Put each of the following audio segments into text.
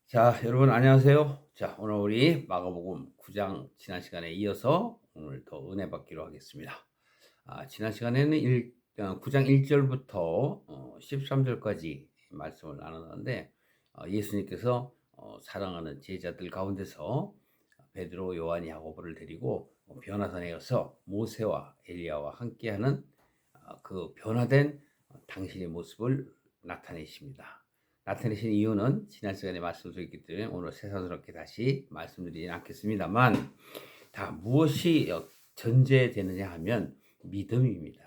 자, 여러분 안녕하세요. 자, 오늘 우리 마가복음 9장 지난 시간에 이어서 오늘 더 은혜 받기로 하겠습니다. 지난 시간에는 9장 1절부터 13절까지 말씀을 나눴는데 예수님께서 사랑하는 제자들 가운데서 베드로, 요한, 야고보를 데리고 변화산에 가서 모세와 엘리야와 함께하는 그 변화된 당신의 모습을 나타내십니다. 나타내신 이유는 지난 시간에 말씀드렸기 때문에 오늘 새삼스럽게 다시 말씀드리진 않겠습니다만, 다 무엇이 전제되느냐 하면 믿음입니다.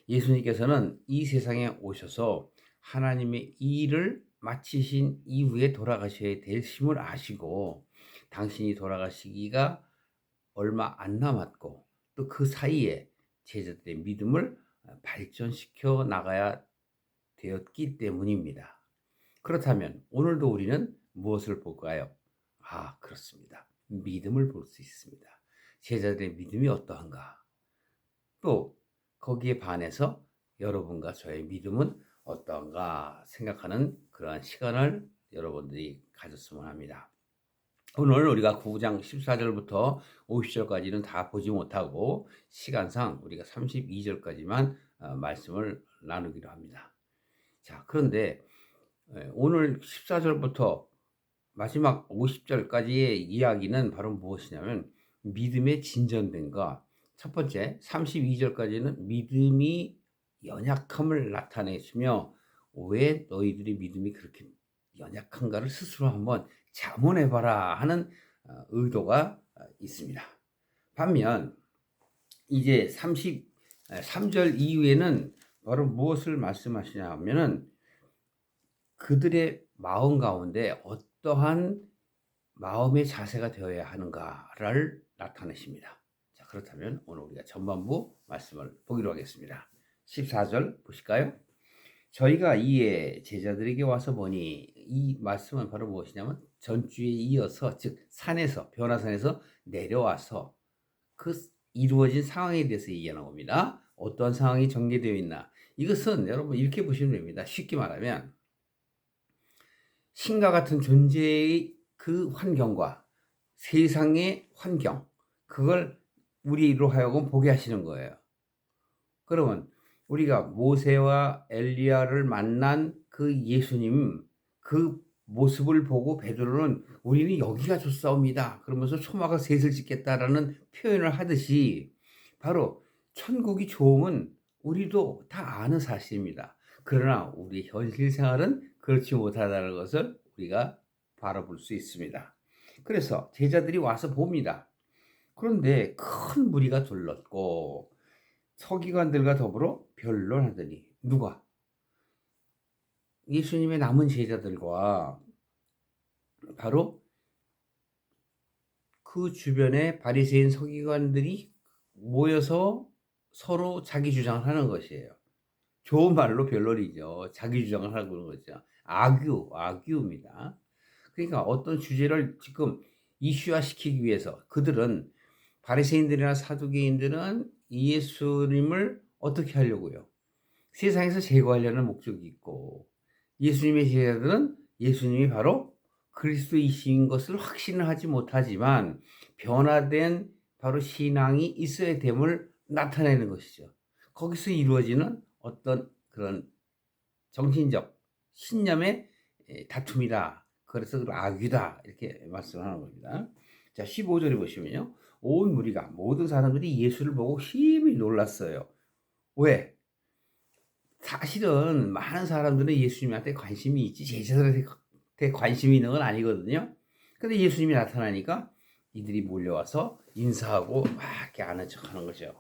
예수님께서는 이 세상에 오셔서 하나님의 일을 마치신 이후에 돌아가셔야 될 심을 아시고, 당신이 돌아가시기가 얼마 안 남았고 또 그 사이에 제자들의 믿음을 발전시켜 나가야 되었기 때문입니다. 그렇다면 오늘도 우리는 무엇을 볼까요? 그렇습니다. 믿음을 볼 수 있습니다. 제자들의 믿음이 어떠한가? 또 거기에 반해서 여러분과 저의 믿음은 어떠한가 생각하는 그러한 시간을 여러분들이 가졌으면 합니다. 오늘 우리가 9장 14절부터 50절까지는 다 보지 못하고 시간상 우리가 32절까지만 말씀을 나누기로 합니다. 자, 그런데 오늘 14절부터 마지막 50절까지의 이야기는 바로 무엇이냐면 믿음의 진전됨과, 첫 번째 32절까지는 믿음이 연약함을 나타내시며 왜 너희들이 믿음이 그렇게 연약한가를 스스로 한번 자문해봐라 하는 의도가 있습니다. 반면 이제 33절 이후에는 바로 무엇을 말씀하시냐 하면은 그들의 마음 가운데 어떠한 마음의 자세가 되어야 하는가를 나타내십니다. 자, 그렇다면 오늘 우리가 전반부 말씀을 보기로 하겠습니다. 14절 보실까요? 저희가 이에 제자들에게 와서 보니, 이 말씀은 바로 무엇이냐면 전주에 이어서, 즉 산에서, 변화산에서 내려와서 그 이루어진 상황에 대해서 얘기하는 겁니다. 어떠한 상황이 전개되어 있나? 이것은 여러분 이렇게 보시면 됩니다. 쉽게 말하면 신과 같은 존재의 그 환경과 세상의 환경, 그걸 우리로 하여금 보게 하시는 거예요. 그러면 우리가 모세와 엘리야를 만난 그 예수님, 그 모습을 보고 베드로는 우리는 여기가 좋사옵니다 그러면서 초막을 셋을 짓겠다라는 표현을 하듯이, 바로 천국이 좋음은 우리도 다 아는 사실입니다. 그러나 우리 현실 생활은 그렇지 못하다는 것을 우리가 바라볼 수 있습니다. 그래서 제자들이 와서 봅니다. 그런데 큰 무리가 둘렀고 서기관들과 더불어 변론하더니, 누가? 예수님의 남은 제자들과 바로 그 주변의 바리새인 서기관들이 모여서 서로 자기 주장을 하는 것이에요. 좋은 말로 변론이죠. 자기 주장을 하고 그런 거죠. 아규입니다. 그러니까 어떤 주제를 지금 이슈화시키기 위해서 그들은, 바리새인들이나 사두개인들은 예수님을 어떻게 하려고요? 세상에서 제거하려는 목적이 있고, 예수님의 제자들은 예수님이 바로 그리스도이신 것을 확신을 하지 못하지만 변화된 바로 신앙이 있어야 됨을 나타내는 것이죠. 거기서 이루어지는 어떤 그런 정신적 신념의 다툼이다. 그래서 악유다. 이렇게 말씀하는 겁니다. 자, 15절에 보시면요. 온 무리가, 모든 사람들이 예수를 보고 심히 놀랐어요. 왜? 사실은 많은 사람들은 예수님한테 관심이 있지 제자들한테 관심이 있는 건 아니거든요. 근데 예수님이 나타나니까 이들이 몰려와서 인사하고 막 이렇게 아는 척하는 거죠.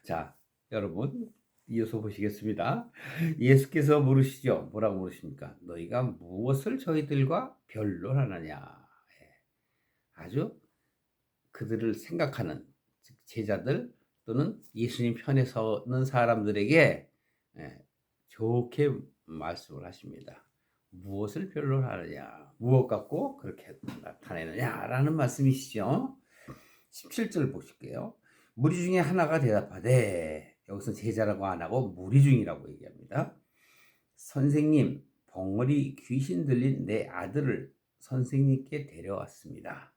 자, 여러분 이어서 보시겠습니다. 예수께서 물으시죠. 뭐라고 물으십니까? 너희가 무엇을 저희들과 변론하느냐? 아주 그들을 생각하는, 즉 제자들 또는 예수님 편에 서는 사람들에게 좋게 말씀을 하십니다. 무엇을 변론하느냐, 무엇 갖고 그렇게 나타내느냐라는 말씀이시죠. 17절 보실게요. 무리 중에 하나가 대답하되, 여기서 제자라고 안 하고 무리 중이라고 얘기합니다. 선생님, 벙어리 귀신 들린 내 아들을 선생님께 데려왔습니다.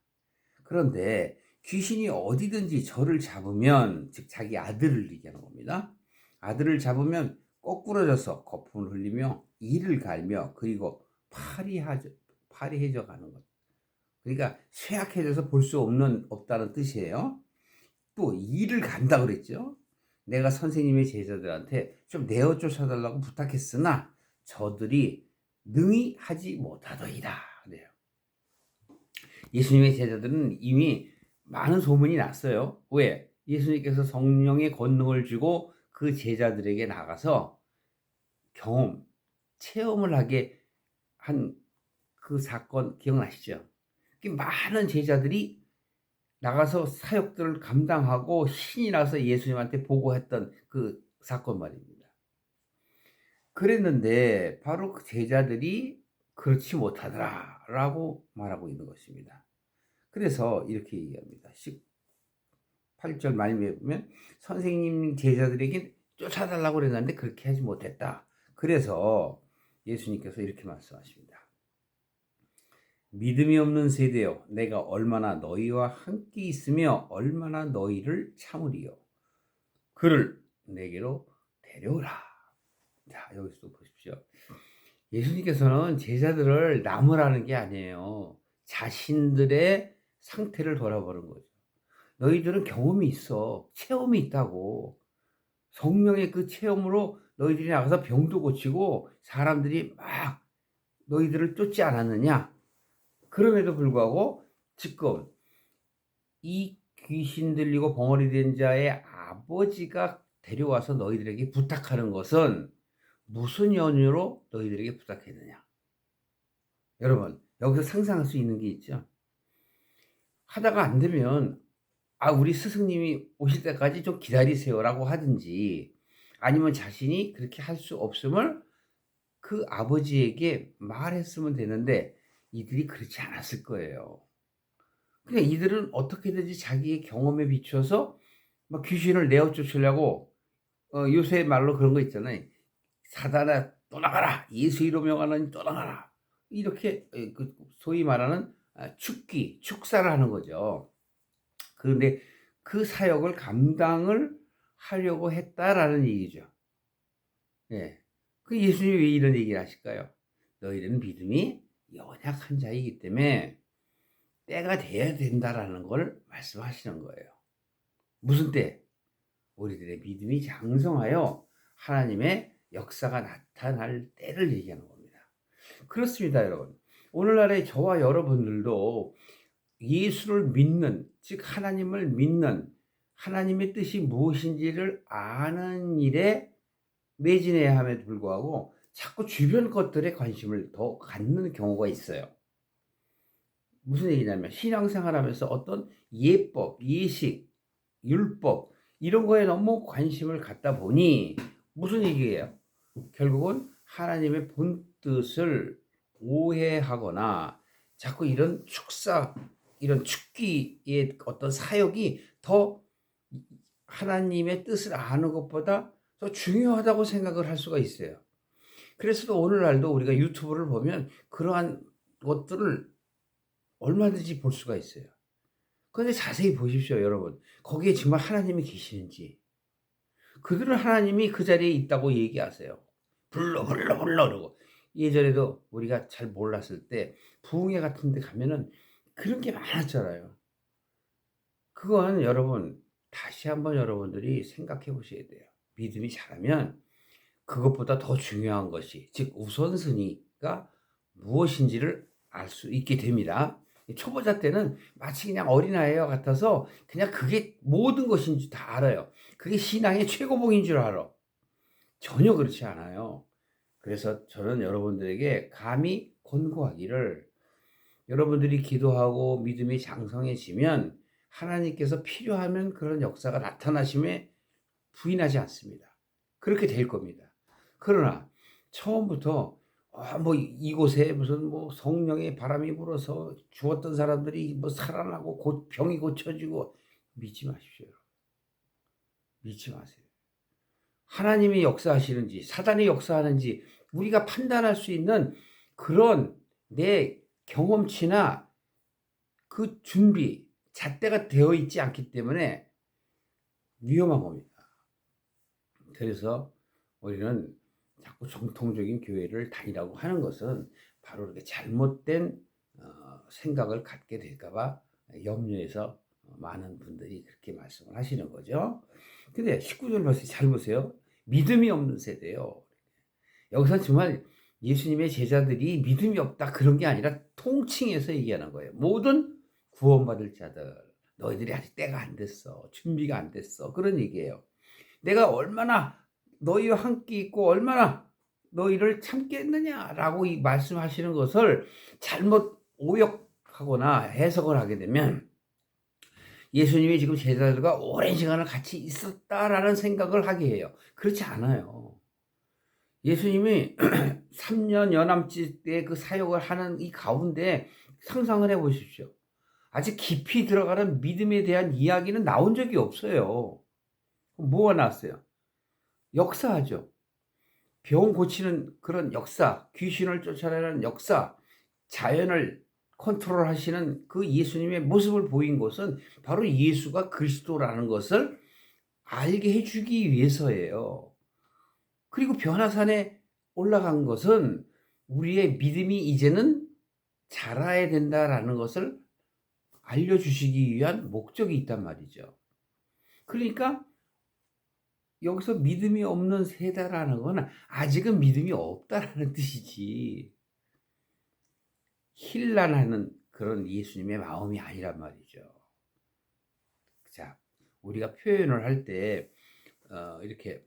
그런데 귀신이 어디든지 저를 잡으면, 즉 자기 아들을 얘기하는 겁니다. 아들을 잡으면 거꾸러져서 거품을 흘리며 이를 갈며 그리고 파리해져 가는 것. 그러니까 쇠약해져서 볼 수 없다는 뜻이에요. 또 이를 간다 그랬죠. 내가 선생님의 제자들한테 좀 내어 쫓아달라고 부탁했으나 저들이 능히 하지 못하더이다 그래요. 예수님의 제자들은 이미 많은 소문이 났어요. 왜? 예수님께서 성령의 권능을 주고 그 제자들에게 나가서 체험을 하게 한 그 사건 기억나시죠? 많은 제자들이 나가서 사역들을 감당하고 신이 나서 예수님한테 보고했던 그 사건 말입니다. 그랬는데 바로 그 제자들이 그렇지 못하더라라고 말하고 있는 것입니다. 그래서 이렇게 얘기합니다. 18절 말씀에 보면 선생님 제자들에게 쫓아달라고 그랬는데 그렇게 하지 못했다. 그래서 예수님께서 이렇게 말씀하십니다. 믿음이 없는 세대여, 내가 얼마나 너희와 함께 있으며 얼마나 너희를 참으리요. 그를 내게로 데려오라. 자, 여기서 또 보십시오. 예수님께서는 제자들을 남으라는 게 아니에요. 자신들의 상태를 돌아보는 거죠. 너희들은 경험이 있어. 체험이 있다고. 성령의 그 체험으로 너희들이 나가서 병도 고치고 사람들이 막 너희들을 쫓지 않았느냐? 그럼에도 불구하고 지금 이 귀신 들리고 벙어리 된 자의 아버지가 데려와서 너희들에게 부탁하는 것은 무슨 연유로 너희들에게 부탁했느냐? 여러분, 여기서 상상할 수 있는 게 있죠. 하다가 안 되면 우리 스승님이 오실 때까지 좀 기다리세요라고 하든지, 아니면 자신이 그렇게 할 수 없음을 그 아버지에게 말했으면 되는데 이들이 그렇지 않았을 거예요. 그냥 이들은 어떻게든지 자기의 경험에 비춰서 막 귀신을 내어 쫓으려고, 요새 말로 그런 거 있잖아요. 사단아 떠나가라, 예수 이름 명하는 떠나가라, 이렇게 소위 말하는 축사를 하는 거죠. 그런데 그 사역을 감당을 하려고 했다라는 얘기죠. 예. 그 예수님이 왜 이런 얘기를 하실까요? 너희는 믿음이 연약한 자이기 때문에 때가 돼야 된다라는 걸 말씀하시는 거예요. 무슨 때? 우리들의 믿음이 장성하여 하나님의 역사가 나타날 때를 얘기하는 겁니다. 그렇습니다, 여러분. 오늘날의 저와 여러분들도 예수를 믿는, 즉 하나님을 믿는, 하나님의 뜻이 무엇인지를 아는 일에 매진해야 함에도 불구하고 자꾸 주변 것들에 관심을 더 갖는 경우가 있어요. 무슨 얘기냐면 신앙생활하면서 어떤 예법, 예식, 율법 이런 거에 너무 관심을 갖다 보니 무슨 얘기예요? 결국은 하나님의 본뜻을 오해하거나 자꾸 이런 이런 축기의 어떤 사역이 더 하나님의 뜻을 아는 것보다 더 중요하다고 생각을 할 수가 있어요. 그래서 오늘날도 우리가 유튜브를 보면 그러한 것들을 얼마든지 볼 수가 있어요. 그런데 자세히 보십시오, 여러분. 거기에 정말 하나님이 계시는지. 그들은 하나님이 그 자리에 있다고 얘기하세요. 불러 그러고. 예전에도 우리가 잘 몰랐을 때 부흥회 같은 데 가면은 그런 게 많았잖아요. 그건 여러분 다시 한번 여러분들이 생각해 보셔야 돼요. 믿음이 자라면 그것보다 더 중요한 것이, 즉 우선순위가 무엇인지를 알 수 있게 됩니다. 초보자 때는 마치 그냥 어린아이와 같아서 그냥 그게 모든 것인 줄 다 알아요. 그게 신앙의 최고봉인 줄 알아. 전혀 그렇지 않아요. 그래서 저는 여러분들에게 감히 권고하기를, 여러분들이 기도하고 믿음이 장성해지면 하나님께서 필요하면 그런 역사가 나타나심에 부인하지 않습니다. 그렇게 될 겁니다. 그러나 처음부터 이곳에 무슨 성령의 바람이 불어서 죽었던 사람들이 살아나고 병이 고쳐지고, 믿지 마십시오. 믿지 마세요. 하나님이 역사하시는지 사단이 역사하는지 우리가 판단할 수 있는 그런 내 경험치나 그 준비, 잣대가 되어 있지 않기 때문에 위험한 겁니다. 그래서 우리는 자꾸 정통적인 교회를 다니라고 하는 것은 바로 이렇게 잘못된 생각을 갖게 될까 봐 염려해서 많은 분들이 그렇게 말씀을 하시는 거죠. 근데 19절 말씀 잘 보세요. 믿음이 없는 세대요. 여기서 정말 예수님의 제자들이 믿음이 없다 그런 게 아니라 통칭해서 얘기하는 거예요. 모든 구원받을 자들, 너희들이 아직 때가 안 됐어. 준비가 안 됐어. 그런 얘기예요. 내가 얼마나 너희와 함께 있고 얼마나 너희를 참겠느냐라고 이 말씀하시는 것을 잘못 오역하거나 해석을 하게 되면 예수님이 지금 제자들과 오랜 시간을 같이 있었다라는 생각을 하게 해요. 그렇지 않아요. 예수님이 3년 연암지 때 그 사역을 하는 이 가운데 상상을 해 보십시오. 아직 깊이 들어가는 믿음에 대한 이야기는 나온 적이 없어요. 뭐가 나왔어요? 역사하죠. 병 고치는 그런 역사, 귀신을 쫓아내는 역사, 자연을 컨트롤하시는 그 예수님의 모습을 보인 것은 바로 예수가 그리스도라는 것을 알게 해주기 위해서예요. 그리고 변화산에 올라간 것은 우리의 믿음이 이제는 자라야 된다라는 것을 알려주시기 위한 목적이 있단 말이죠. 그러니까 여기서 믿음이 없는 세대라는 건 아직은 믿음이 없다라는 뜻이지 힐난하는 그런 예수님의 마음이 아니란 말이죠. 자, 우리가 표현을 할 때 이렇게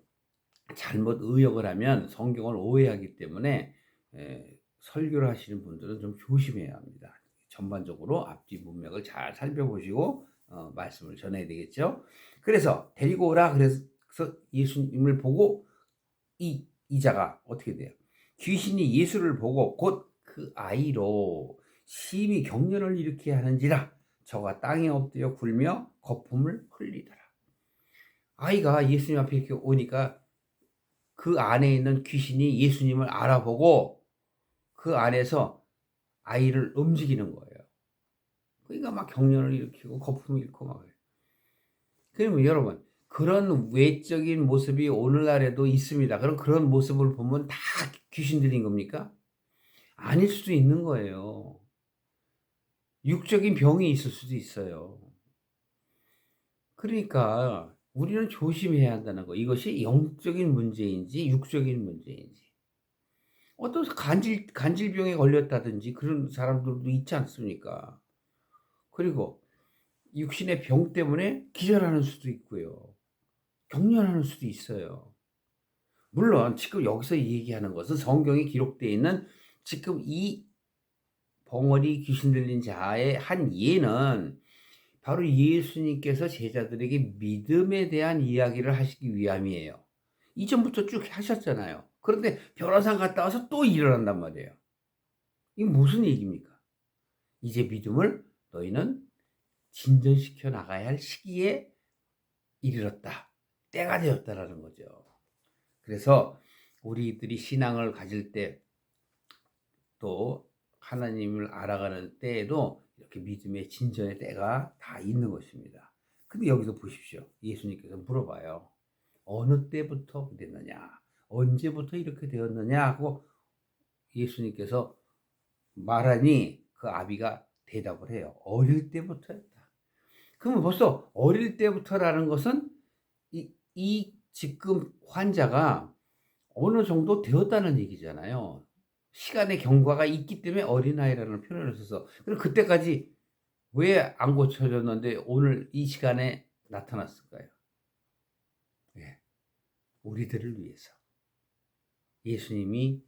잘못 의역을 하면 성경을 오해하기 때문에 설교를 하시는 분들은 좀 조심해야 합니다. 전반적으로 앞뒤 문맥을 잘 살펴보시고 말씀을 전해야 되겠죠. 그래서 데리고 오라 그래서 예수님을 보고 이자가 어떻게 돼요? 귀신이 예수를 보고 곧 그 아이로 심히 경련을 일으키게 하는지라 저가 땅에 엎드려 굴며 거품을 흘리더라. 아이가 예수님 앞에 이렇게 오니까 그 안에 있는 귀신이 예수님을 알아보고 그 안에서 아이를 움직이는 거예요. 그러니까 막 경련을 일으키고 거품을 일으키고 막 그래요. 그러면 여러분 그런 외적인 모습이 오늘날에도 있습니다. 그럼 그런 모습을 보면 다 귀신 들린 겁니까? 아닐 수도 있는 거예요. 육적인 병이 있을 수도 있어요. 그러니까 우리는 조심해야 한다는 거. 이것이 영적인 문제인지 육적인 문제인지. 어떤 간질병에 걸렸다든지 그런 사람들도 있지 않습니까? 그리고 육신의 병 때문에 기절하는 수도 있고요. 경련하는 수도 있어요. 물론 지금 여기서 얘기하는 것은 성경에 기록되어 있는 지금 이 벙어리 귀신 들린 자의 한 예는 바로 예수님께서 제자들에게 믿음에 대한 이야기를 하시기 위함이에요. 이전부터 쭉 하셨잖아요. 그런데 변화산 갔다 와서 또 일어난단 말이에요. 이게 무슨 얘기입니까? 이제 믿음을 너희는 진전시켜 나가야 할 시기에 이르렀다. 때가 되었다라는 거죠. 그래서 우리들이 신앙을 가질 때 또 하나님을 알아가는 때에도 이렇게 믿음의 진전의 때가 다 있는 것입니다. 근데 여기서 보십시오. 예수님께서 물어봐요. 어느 때부터 됐느냐? 언제부터 이렇게 되었느냐? 하고 예수님께서 말하니 그 아비가 대답을 해요. 어릴 때부터였다. 그러면 벌써 어릴 때부터라는 것은 이 지금 환자가 어느 정도 되었다는 얘기잖아요. 시간의 경과가 있기 때문에 어린아이라는 표현을 써서 그럼 그때까지 왜 안 고쳐졌는데 오늘 이 시간에 나타났을까요? 예, 우리들을 위해서 예수님이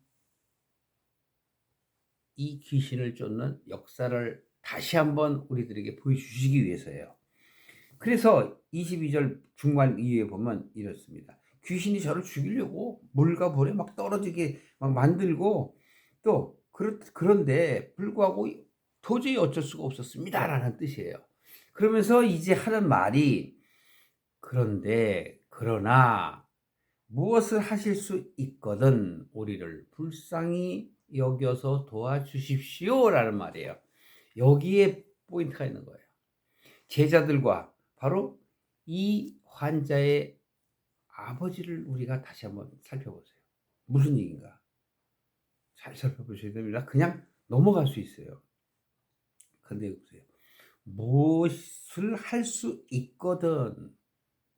이 귀신을 쫓는 역사를 다시 한번 우리들에게 보여주시기 위해서예요. 그래서 22절 중반 이후에 보면 이렇습니다. 귀신이 저를 죽이려고 물과 불에 막 떨어지게 막 만들고 또 그런데 불구하고 도저히 어쩔 수가 없었습니다 라는 뜻이에요. 그러면서 이제 하는 말이 그러나 무엇을 하실 수 있거든 우리를 불쌍히 여겨서 도와주십시오라는 말이에요. 여기에 포인트가 있는 거예요. 제자들과 바로 이 환자의 아버지를 우리가 다시 한번 살펴보세요. 무슨 얘기인가? 잘 살펴보셔야 됩니다. 그냥 넘어갈 수 있어요. 근데 보세요. 무엇을 할 수 있거든.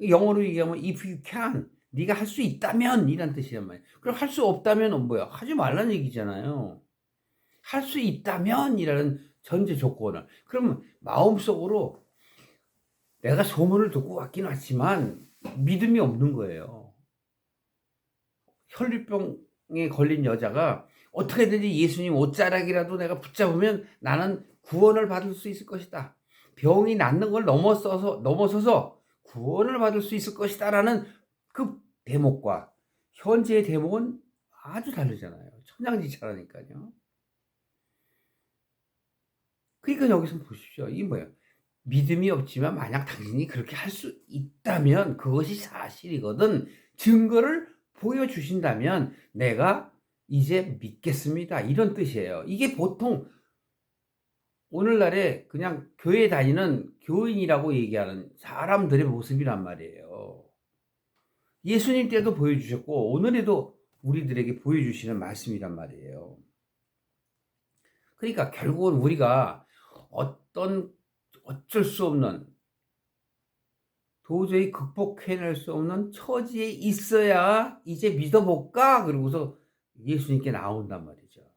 영어로 얘기하면 if you can. 네가 할 수 있다면 이란 뜻이란 말이에요. 그럼 할 수 없다면은 뭐야? 하지 말라는 얘기잖아요. 할 수 있다면이라는 전제 조건을. 그러면 마음속으로 내가 소문을 듣고 왔긴 왔지만 믿음이 없는 거예요. 혈류병에 걸린 여자가 어떻게든지 예수님 옷자락이라도 내가 붙잡으면 나는 구원을 받을 수 있을 것이다. 병이 낫는 걸 넘어서서 구원을 받을 수 있을 것이다라는 그 대목과 현재의 대목은 아주 다르잖아요. 천양지차라니까요. 그러니까 여기서 보십시오. 이게 뭐예요? 믿음이 없지만 만약 당신이 그렇게 할 수 있다면 그것이 사실이거든. 증거를 보여주신다면 내가 이제 믿겠습니다. 이런 뜻이에요. 이게 보통 오늘날에 그냥 교회 다니는 교인이라고 얘기하는 사람들의 모습이란 말이에요. 예수님 때도 보여주셨고 오늘에도 우리들에게 보여주시는 말씀이란 말이에요. 그러니까 결국은 우리가 어쩔 수 없는 도저히 극복해낼 수 없는 처지에 있어야 이제 믿어볼까? 그러고서 예수님께 나온단 말이죠.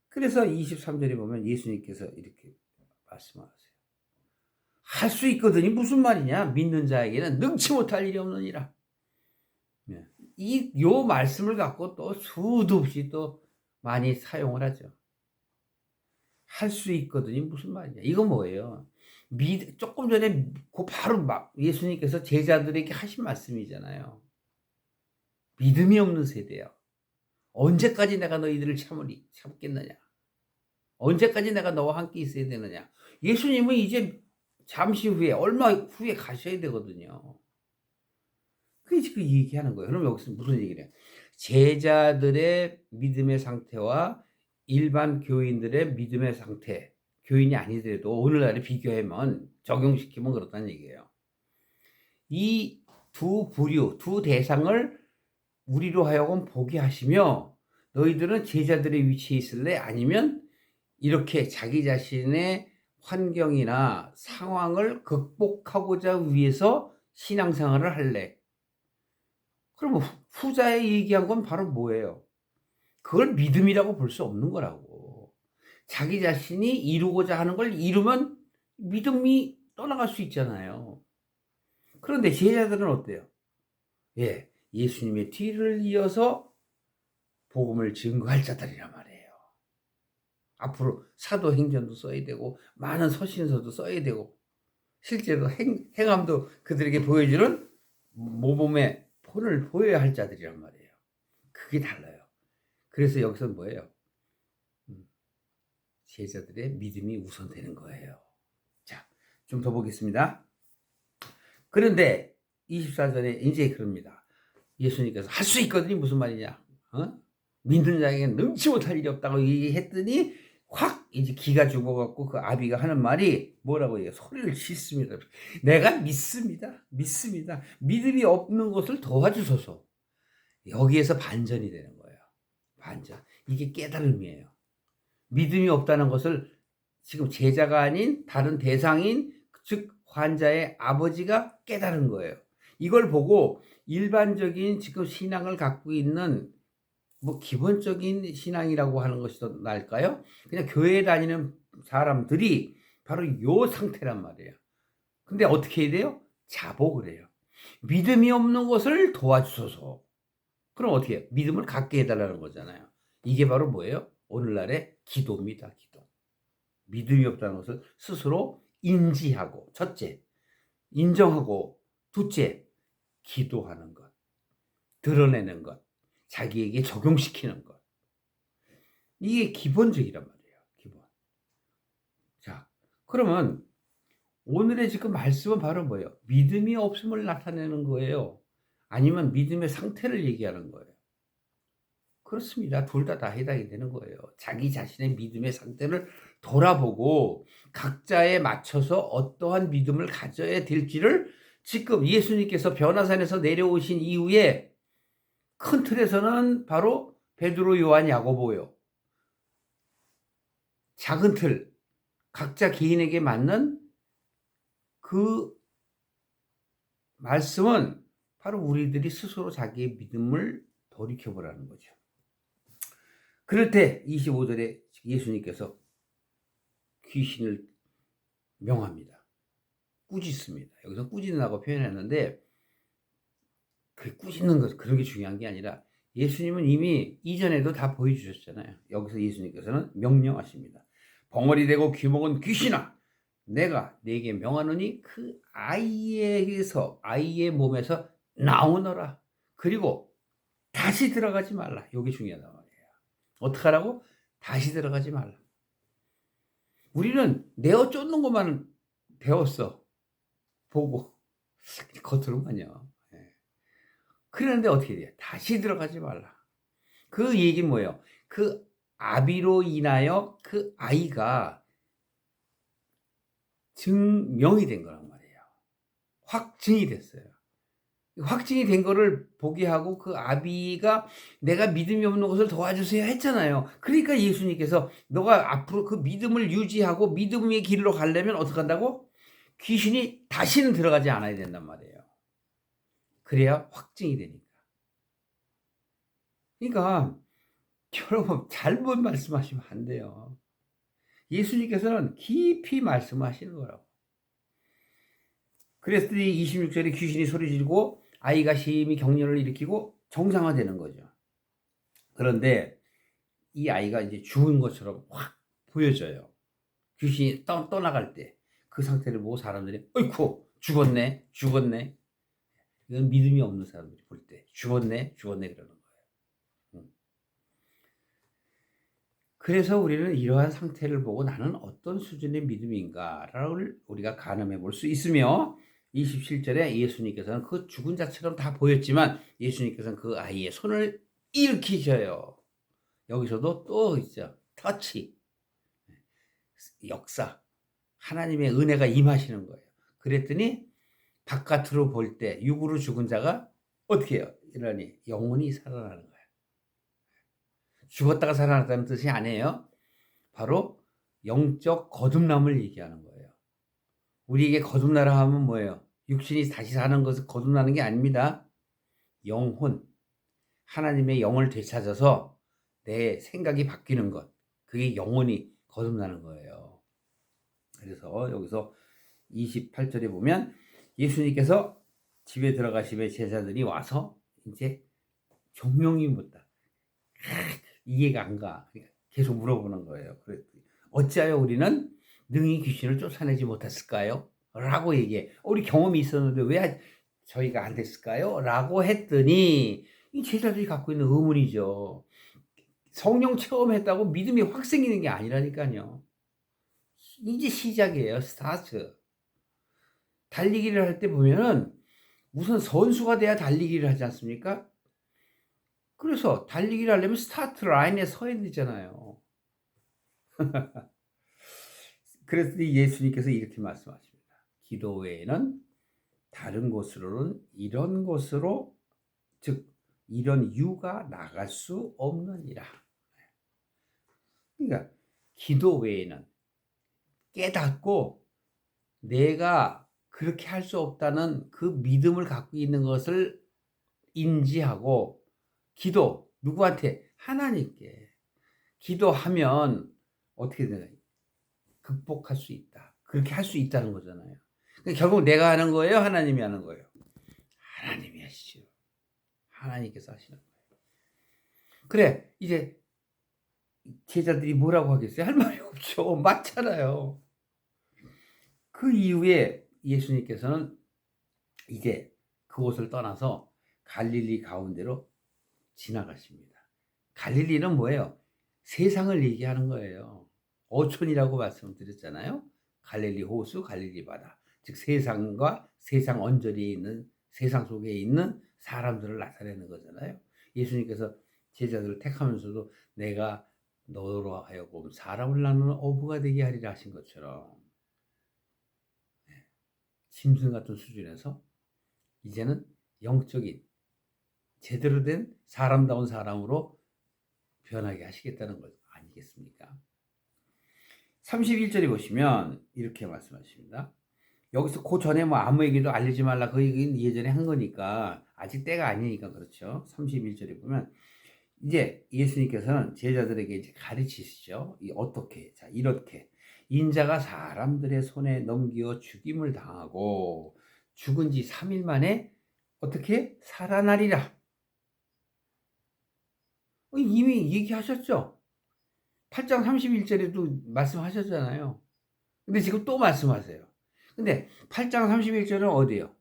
그래서 23절에 보면 예수님께서 이렇게 말씀하세요. 할 수 있거든요. 무슨 말이냐? 믿는 자에게는 능치 못할 일이 없느니라. 요 말씀을 갖고 또 수도 없이 또 많이 사용을 하죠. 할 수 있거든요. 무슨 말이냐? 이건 뭐예요? 조금 전에 바로 막 예수님께서 제자들에게 하신 말씀이잖아요. 믿음이 없는 세대야. 언제까지 내가 너희들을 참겠느냐? 언제까지 내가 너와 함께 있어야 되느냐? 예수님은 이제 잠시 후에 얼마 후에 가셔야 되거든요. 그게 지금 얘기하는 거예요. 그럼 여기서 무슨 얘기를 해요? 제자들의 믿음의 상태와 일반 교인들의 믿음의 상태, 교인이 아니더라도 오늘날에 비교하면 적용시키면 그렇다는 얘기예요. 이 두 부류, 두 대상을 우리로 하여금 보게 하시며 너희들은 제자들의 위치에 있을래? 아니면 이렇게 자기 자신의 환경이나 상황을 극복하고자 위해서 신앙생활을 할래? 그럼 후자에 얘기한 건 바로 뭐예요? 그걸 믿음이라고 볼 수 없는 거라고. 자기 자신이 이루고자 하는 걸 이루면 믿음이 떠나갈 수 있잖아요. 그런데 제자들은 어때요? 예, 예수님의 뒤를 이어서 복음을 증거할 자들이란 말이에요. 앞으로 사도행전도 써야 되고 많은 서신서도 써야 되고 실제로 행함도 그들에게 보여주는 모범의 본을 보여야 할 자들이란 말이에요. 그게 달라요. 그래서 여기서 뭐예요? 제자들의 믿음이 우선되는 거예요. 자, 좀 더 보겠습니다. 그런데 24절에 이제 그럽니다. 예수님께서 할 수 있거든요. 무슨 말이냐? 믿는 자에게는 능치 못할 일이 없다고 얘기했더니 확 이제 기가 죽어갖고 그 아비가 하는 말이 뭐라고 해요? 소리를 쳤습니다. 내가 믿습니다. 믿습니다. 믿음이 없는 것을 도와주소서. 여기에서 반전이 되는 거예요. 반전. 이게 깨달음이에요. 믿음이 없다는 것을 지금 제자가 아닌 다른 대상인 즉 환자의 아버지가 깨달은 거예요. 이걸 보고 일반적인 지금 신앙을 갖고 있는 뭐 기본적인 신앙이라고 하는 것이 더 나을까요? 그냥 교회에 다니는 사람들이 바로 요 상태란 말이에요. 근데 어떻게 해야 돼요? 자복을 해요. 믿음이 없는 것을 도와주소서. 그럼 어떻게 해요? 믿음을 갖게 해달라는 거잖아요. 이게 바로 뭐예요? 오늘날의 기도입니다. 기도. 믿음이 없다는 것을 스스로 인지하고 첫째, 인정하고 둘째, 기도하는 것, 드러내는 것, 자기에게 적용시키는 것. 이게 기본적이란 말이에요. 기본. 자, 그러면 오늘의 지금 말씀은 바로 뭐예요? 믿음이 없음을 나타내는 거예요. 아니면 믿음의 상태를 얘기하는 거예요? 그렇습니다. 둘 다 해당이 되는 거예요. 자기 자신의 믿음의 상태를 돌아보고 각자에 맞춰서 어떠한 믿음을 가져야 될지를 지금 예수님께서 변화산에서 내려오신 이후에 큰 틀에서는 바로 베드로, 요한, 야고보요. 작은 틀, 각자 개인에게 맞는 그 말씀은 바로 우리들이 스스로 자기의 믿음을 돌이켜보라는 거죠. 그럴 때 25절에 예수님께서 귀신을 명합니다. 꾸짖습니다. 여기서 꾸짖는다고 표현했는데 그 꾸짖는 것 그런 게 중요한 게 아니라 예수님은 이미 이전에도 다 보여주셨잖아요. 여기서 예수님께서는 명령하십니다. 벙어리 되고 귀먹은 귀신아, 내가 네게 명하노니 그 아이의 몸에서 나오너라. 그리고 다시 들어가지 말라. 이게 중요하단 말이에요. 어떻게 하라고? 다시 들어가지 말라. 우리는 내어 쫓는 것만 배웠어. 보고. 겉으로만요. 그런데 어떻게 돼요? 다시 들어가지 말라. 그 얘기는 뭐예요? 그 아비로 인하여 그 아이가 증명이 된 거란 말이에요. 확증이 됐어요. 확증이 된 거를 보게 하고 그 아비가 내가 믿음이 없는 것을 도와주세요 했잖아요. 그러니까 예수님께서 너가 앞으로 그 믿음을 유지하고 믿음의 길로 가려면 어떻게 한다고? 귀신이 다시는 들어가지 않아야 된단 말이에요. 그래야 확증이 되니까. 그러니까 여러분 잘못 말씀하시면 안 돼요. 예수님께서는 깊이 말씀하시는 거라고. 그랬더니 26절에 귀신이 소리 지르고 아이가 심히 경련을 일으키고 정상화되는 거죠. 그런데 이 아이가 이제 죽은 것처럼 확 보여져요. 귀신이 떠나갈 때 그 상태를 보고 사람들이 어이쿠 죽었네. 이건 믿음이 없는 사람들이 볼 때 죽었네 그러는 거예요. 그래서 우리는 이러한 상태를 보고 나는 어떤 수준의 믿음인가를 우리가 가늠해 볼 수 있으며 27절에 예수님께서는 그 죽은 자처럼 다 보였지만 예수님께서는 그 아이의 손을 일으키셔요. 여기서도 또 있죠. 터치, 역사, 하나님의 은혜가 임하시는 거예요. 그랬더니 바깥으로 볼 때 육으로 죽은 자가 어떻게 해요? 이러니 영혼이 살아나는 거예요. 죽었다가 살아났다는 뜻이 아니에요. 바로 영적 거듭남을 얘기하는 거예요. 우리에게 거듭나라 하면 뭐예요? 육신이 다시 사는 것을 거듭나는 게 아닙니다. 영혼, 하나님의 영을 되찾아서 내 생각이 바뀌는 것, 그게 영혼이 거듭나는 거예요. 그래서 여기서 28절에 보면 예수님께서 집에 들어가시면 제자들이 와서 이제 종용이 묻다. 이해가 안 가. 계속 물어보는 거예요. 어찌하여 우리는 능히 귀신을 쫓아내지 못했을까요? 라고 얘기해. 우리 경험이 있었는데 왜 저희가 안 됐을까요? 라고 했더니 이 제자들이 갖고 있는 의문이죠. 성령 체험했다고 믿음이 확 생기는 게 아니라니까요. 이제 시작이에요. 스타트. 달리기를 할 때 보면은 무슨 선수가 돼야 달리기를 하지 않습니까? 그래서 달리기를 하려면 스타트 라인에 서야 되잖아요. 그래서 예수님께서 이렇게 말씀하십니다. 기도 외에는 다른 곳으로는 이런 곳으로 즉 이런 유가 나갈 수 없느니라. 그러니까 기도 외에는 깨닫고 내가 그렇게 할 수 없다는 그 믿음을 갖고 있는 것을 인지하고 기도 누구한테? 하나님께 기도하면 어떻게 되나요? 극복할 수 있다. 그렇게 할 수 있다는 거잖아요. 그러니까 결국 내가 하는 거예요? 하나님이 하는 거예요? 하나님이 하시죠. 하나님께서 하시는 거예요. 그래 이제 제자들이 뭐라고 하겠어요? 할 말이 없죠. 맞잖아요. 그 이후에 예수님께서는 이제 그곳을 떠나서 갈릴리 가운데로 지나가십니다. 갈릴리는 뭐예요? 세상을 얘기하는 거예요. 어촌이라고 말씀드렸잖아요. 갈릴리 호수, 갈릴리 바다. 즉 세상과 세상 언저리에 있는 세상 속에 있는 사람들을 나타내는 거잖아요. 예수님께서 제자들을 택하면서도 내가 너로 하여금 사람을 나누는 어부가 되게 하리라 하신 것처럼 짐승 같은 수준에서 이제는 영적인 제대로 된 사람다운 사람으로 변하게 하시겠다는 것 아니겠습니까? 31절에 보시면 이렇게 말씀하십니다. 여기서 그 전에 뭐 아무에게도 알리지 말라 그 얘기는 예전에 한 거니까 아직 때가 아니니까 그렇죠. 31절에 보면 이제 예수님께서는 제자들에게 이제 가르치시죠. 어떻게? 자, 이렇게 인자가 사람들의 손에 넘겨 죽임을 당하고 죽은 지 3일 만에 어떻게 살아나리라. 이미 얘기하셨죠. 8장 31절에도 말씀하셨잖아요. 근데 지금 또 말씀하세요. 근데 8장 31절은 어디예요?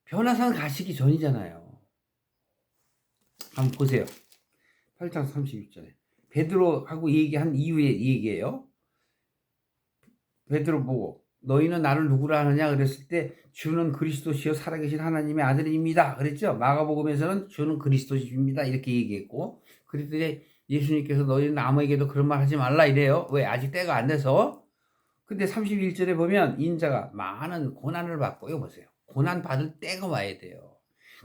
변화산 가시기 전이잖아요. 한번 보세요. 8장 31절에 베드로하고 얘기한 이후에 얘기예요. 베드로 보고 너희는 나를 누구라 하느냐 그랬을 때 주는 그리스도시요 살아계신 하나님의 아들입니다. 그랬죠. 마가복음에서는 주는 그리스도십니다. 이렇게 얘기했고 그랬더니 예수님께서 너희는 아무에게도 그런 말 하지 말라 이래요. 왜? 아직 때가 안 돼서. 근데 31절에 보면 인자가 많은 고난을 받고 이거 보세요. 고난 받을 때가 와야 돼요.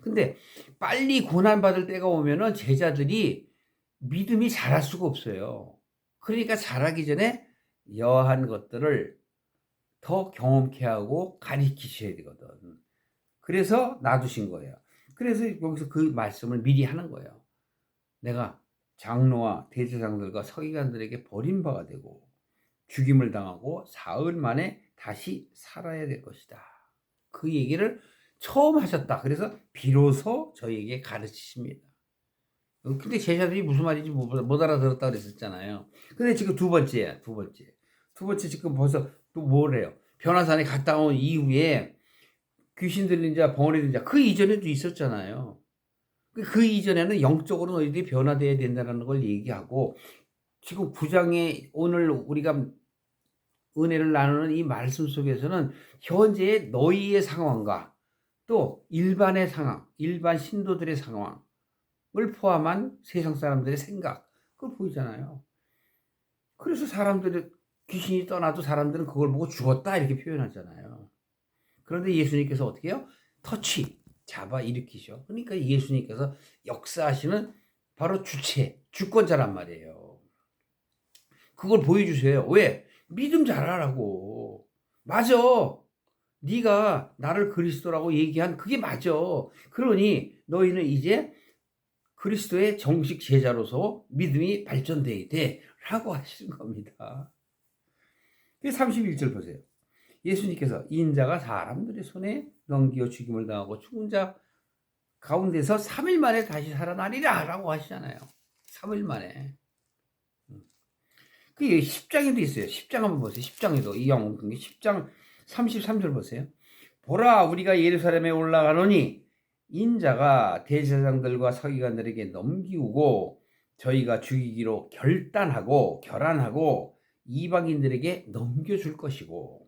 근데 빨리 고난 받을 때가 오면은 제자들이 믿음이 자랄 수가 없어요. 그러니까 자라기 전에 여한 것들을 더 경험케 하고 가르치셔야 되거든. 그래서 놔두신 거예요. 그래서 여기서 그 말씀을 미리 하는 거예요. 내가 장로와 대제사장들과 서기관들에게 버림받아 되고 죽임을 당하고 사흘 만에 다시 살아야 될 것이다. 그 얘기를 처음 하셨다. 그래서 비로소 저희에게 가르치십니다. 근데 제자들이 무슨 말인지 못 알아들었다 그랬었잖아요. 근데 지금 두 번째 지금 벌써 또 뭐래요? 변화산에 갔다 온 이후에 귀신 들린 자, 벙어리 들린 자, 그 이전에도 있었잖아요. 그 이전에는 영적으로 너희들이 변화되어야 된다는 걸 얘기하고 지금 9장에 오늘 우리가 은혜를 나누는 이 말씀 속에서는 현재의 너희의 상황과 또 일반의 상황, 일반 신도들의 상황 을 포함한 세상 사람들의 생각 그걸 보이잖아요. 그래서 사람들이 귀신이 떠나도 사람들은 그걸 보고 죽었다 이렇게 표현하잖아요. 그런데 예수님께서 어떻게 해요? 터치 잡아 일으키셔. 그러니까 예수님께서 역사하시는 바로 주체 주권자란 말이에요. 그걸 보여주세요. 왜? 믿음 잘하라고. 맞아. 네가 나를 그리스도라고 얘기한 그게 맞아. 그러니 너희는 이제 그리스도의 정식 제자로서 믿음이 발전돼야 돼 라고 하시는 겁니다. 31절 보세요. 예수님께서 인자가 사람들의 손에 넘겨 죽임을 당하고 죽은 자 가운데서 3일 만에 다시 살아나리라 라고 하시잖아요. 3일 만에. 그게 10장에도 있어요. 10장 한번 보세요. 10장에도 이 영웅 10장 33절 보세요. 보라 우리가 예루살렘에 올라가노니 인자가 대제사장들과 서기관들에게 넘기우고 저희가 죽이기로 결단하고 이방인들에게 넘겨줄 것이고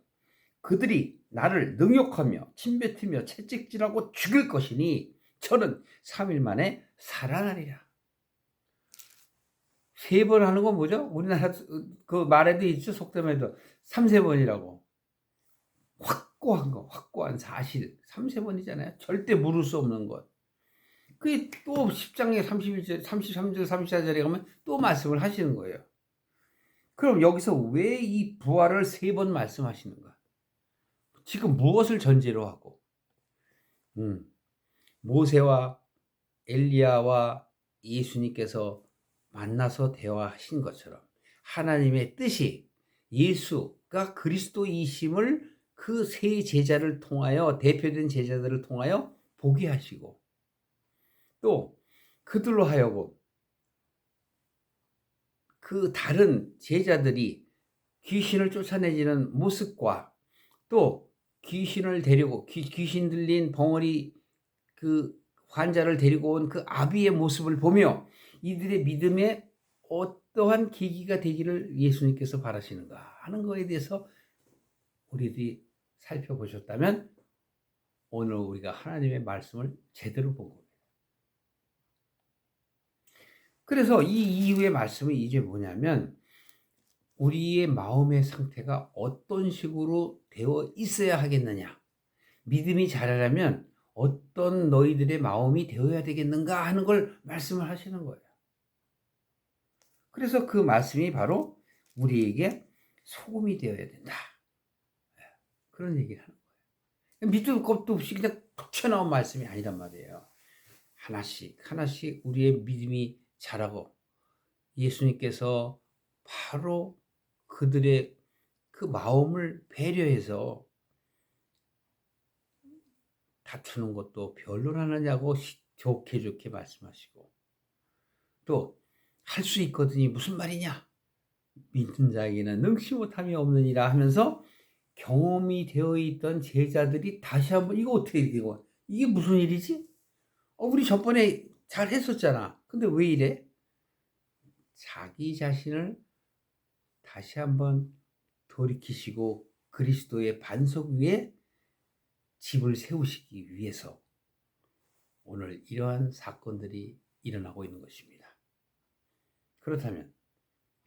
그들이 나를 능욕하며 침뱉으며 채찍질하고 죽일 것이니 저는 3일 만에 살아나리라. 3번 하는 건 뭐죠? 우리나라 그 말에도 있죠. 속담에도 3~4번이라고. 확고한 사실 3~4번이잖아요. 절대 물을 수 없는 것. 그게 또 10장에 31절, 33절, 34절에 가면 또 말씀을 하시는 거예요. 그럼 여기서 왜 이 부활을 3번 말씀하시는가? 지금 무엇을 전제로 하고? 모세와 엘리야와 예수님께서 만나서 대화하신 것처럼 하나님의 뜻이 예수가 그리스도이심을 그 세 제자를 통하여 대표된 제자들을 통하여 보게 하시고 또 그들로 하여금 그 다른 제자들이 귀신을 쫓아내지는 모습과 또 귀신을 데리고 귀신 들린 벙어리 그 환자를 데리고 온 그 아비의 모습을 보며 이들의 믿음에 어떠한 계기가 되기를 예수님께서 바라시는가 하는 거에 대해서 우리들이 살펴보셨다면 오늘 우리가 하나님의 말씀을 제대로 본 겁니다. 그래서 이 이후의 말씀이 이제 뭐냐면 우리의 마음의 상태가 어떤 식으로 되어 있어야 하겠느냐. 믿음이 자라려면 어떤 너희들의 마음이 되어야 되겠는가 하는 걸 말씀을 하시는 거예요. 그래서 그 말씀이 바로 우리에게 소금이 되어야 된다. 그런 얘기를 하는 거예요. 밑도 끝도 없이 그냥 툭 튀어나온 말씀이 아니란 말이에요. 하나씩 하나씩 우리의 믿음이 자라고 예수님께서 바로 그들의 그 마음을 배려해서 다투는 것도 별로라느냐고 좋게 좋게 말씀하시고 또 할 수 있거든이 무슨 말이냐 믿는 자에게는 능치 못함이 없느니라 하면서 경험이 되어 있던 제자들이 다시 한번 이거 어떻게 되고 이게 무슨 일이지? 우리 저번에 잘 했었잖아. 근데 왜 이래? 자기 자신을 다시 한번 돌이키시고 그리스도의 반석 위에 집을 세우시기 위해서 오늘 이러한 사건들이 일어나고 있는 것입니다. 그렇다면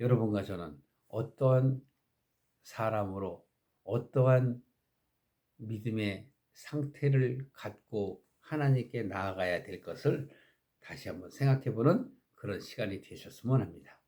여러분과 저는 어떠한 사람으로 어떠한 믿음의 상태를 갖고 하나님께 나아가야 될 것을 다시 한번 생각해 보는 그런 시간이 되셨으면 합니다.